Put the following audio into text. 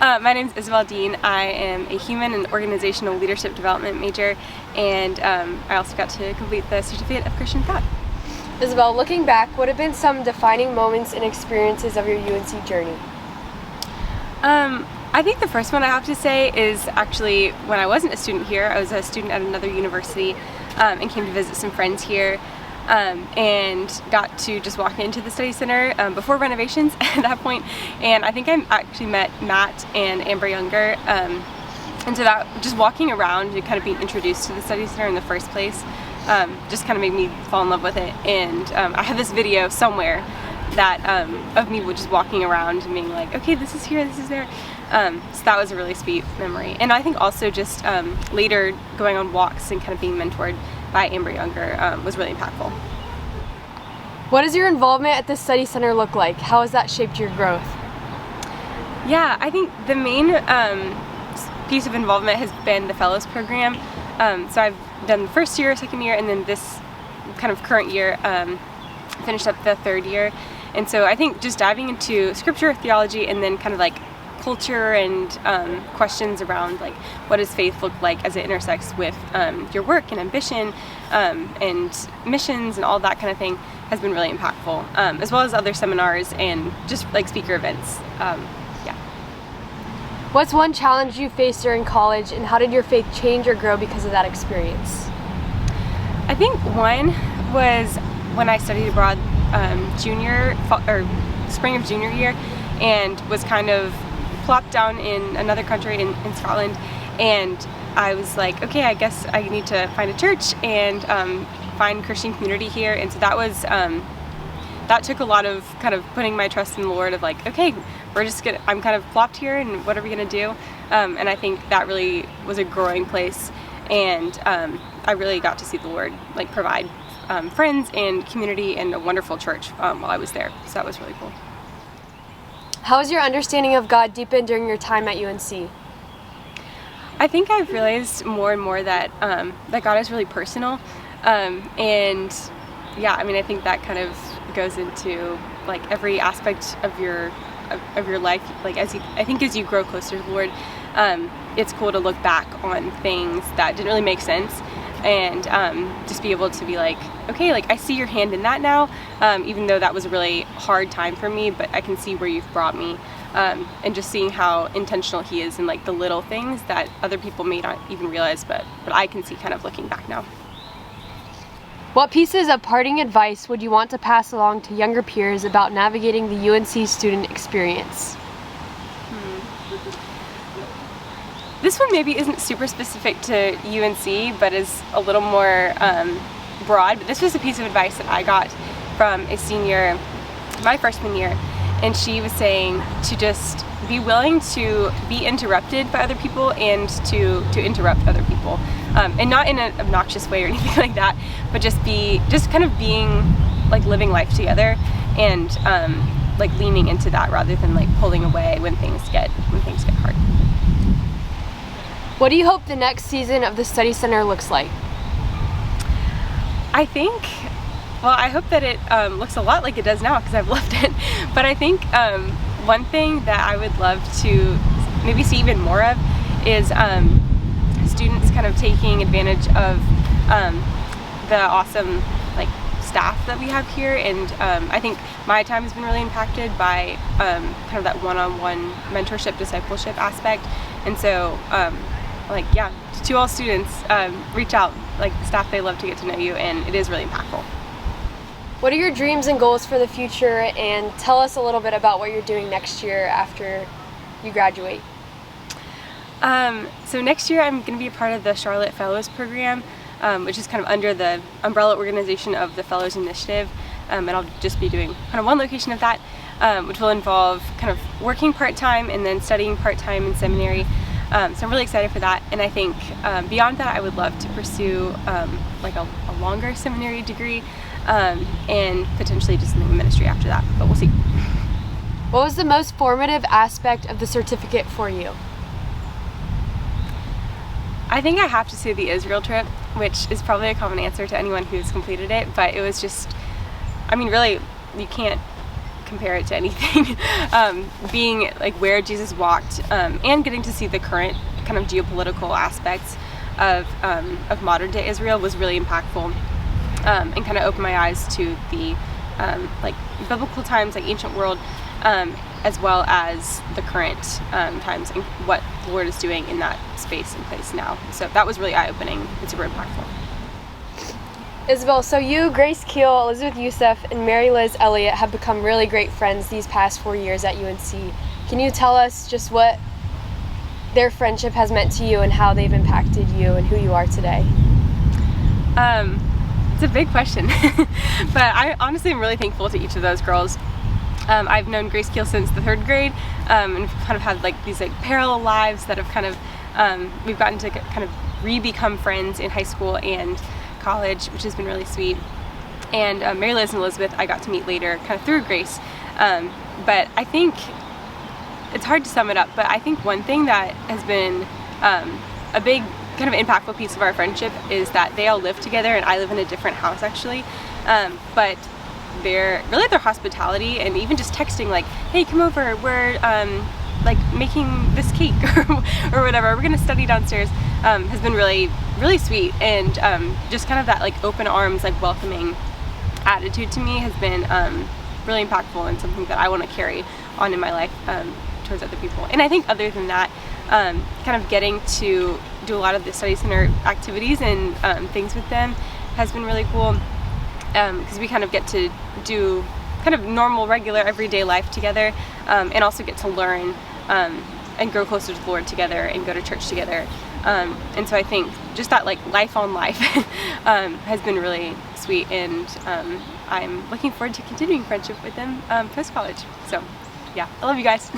My name is Isabelle Dean. I am a human and organizational leadership development major, and I also got to complete the certificate of Christian thought. Isabelle, looking back, what have been some defining moments and experiences of your UNC journey? I think the first one I have to say is actually when I wasn't a student here. I was a student at another university and came to visit some friends here. And got to just walk into the study center before renovations at that point, and I think I actually met Matt and Amber Younger, and so that just walking around and kind of being introduced to the study center in the first place just kind of made me fall in love with it. And I have this video somewhere that of me just walking around and being like, okay, this is here, this is there. So that was a really sweet memory. And I think also just later going on walks and kind of being mentored by Amber Younger was really impactful. What does your involvement at the study center look like? How has that shaped your growth? Yeah, I think the main piece of involvement has been the fellows program. So I've done the first year, second year, and then this kind of current year finished up the third year. And so I think just diving into scripture, theology, and then kind of like culture and questions around like what does faith look like as it intersects with your work and ambition and missions and all that kind of thing has been really impactful, as well as other seminars and just like speaker events. Yeah. What's one challenge you faced during college, and how did your faith change or grow because of that experience? I think one was when I studied abroad spring of junior year, and was kind of plopped down in another country in Scotland, and I was like, okay, I guess I need to find a church and find Christian community here. And so that was that took a lot of kind of putting my trust in the Lord of like, okay, I'm kind of plopped here, and what are we gonna do? And I think that really was a growing place, and I really got to see the Lord like provide friends and community and a wonderful church while I was there. So that was really cool. How has your understanding of God deepened during your time at UNC? I think I've realized more and more that that God is really personal, and yeah, I mean, I think that kind of goes into like every aspect of your life. Like as you grow closer to the Lord, it's cool to look back on things that didn't really make sense, and just be able to be like, okay, like I see your hand in that now, even though that was a really hard time for me, but I can see where you've brought me, and just seeing how intentional He is in like the little things that other people may not even realize, but I can see kind of looking back now. What pieces of parting advice would you want to pass along to younger peers about navigating the UNC student experience? This one maybe isn't super specific to UNC, but is a little more broad. But this was a piece of advice that I got from a senior my freshman year, and she was saying to just be willing to be interrupted by other people and to interrupt other people, and not in an obnoxious way or anything like that, but just kind of being like living life together, and like leaning into that rather than like pulling away when things get hard. What do you hope the next season of the Study Center looks like? I think, well, I hope that it looks a lot like it does now because I've loved it. But I think one thing that I would love to maybe see even more of is students kind of taking advantage of the awesome like staff that we have here. And I think my time has been really impacted by kind of that one-on-one mentorship, discipleship aspect. And so like, yeah, to all students, reach out. Like the staff, they love to get to know you, and it is really impactful. What are your dreams and goals for the future, and tell us a little bit about what you're doing next year after you graduate? So next year I'm going to be a part of the Charlotte Fellows program, which is kind of under the umbrella organization of the Fellows Initiative, and I'll just be doing kind of one location of that, which will involve kind of working part-time and then studying part-time in seminary. So I'm really excited for that, and I think beyond that I would love to pursue like a longer seminary degree, and potentially just something in ministry after that, but we'll see. What was the most formative aspect of the certificate for you? I think I have to say the Israel trip, which is probably a common answer to anyone who's completed it, but it was just, I mean, really, you can't compare it to anything. Being like where Jesus walked, and getting to see the current kind of geopolitical aspects of modern day Israel was really impactful, and kind of opened my eyes to the like biblical times, like ancient world, as well as the current times and what the Lord is doing in that space and place now. So that was really eye-opening and super impactful. Isabelle, so you, Grace Keel, Elizabeth Youssef, and Mary Liz Elliott have become really great friends these past 4 years at UNC. Can you tell us just what their friendship has meant to you and how they've impacted you and who you are today? It's a big question, but I honestly am really thankful to each of those girls. I've known Grace Keel since the 3rd grade, and we've kind of had like these like parallel lives that have kind of, we've gotten to kind of re-become friends in high school and college, which has been really sweet. And Mary Liz and Elizabeth I got to meet later, kind of through Grace. But I think it's hard to sum it up, but I think one thing that has been a big kind of impactful piece of our friendship is that they all live together, and I live in a different house actually. But their hospitality, and even just texting like, hey, come over, we're like making this cake or whatever, we're gonna study downstairs, has been really, really sweet. And just kind of that like open arms, like welcoming attitude to me has been really impactful, and something that I want to carry on in my life towards other people. And I think other than that, kind of getting to do a lot of the study center activities and things with them has been really cool, because we kind of get to do kind of normal, regular, everyday life together, and also get to learn and grow closer to the Lord together and go to church together. And so I think just that like life on life has been really sweet, and I'm looking forward to continuing friendship with them post-college. So yeah, I love you guys.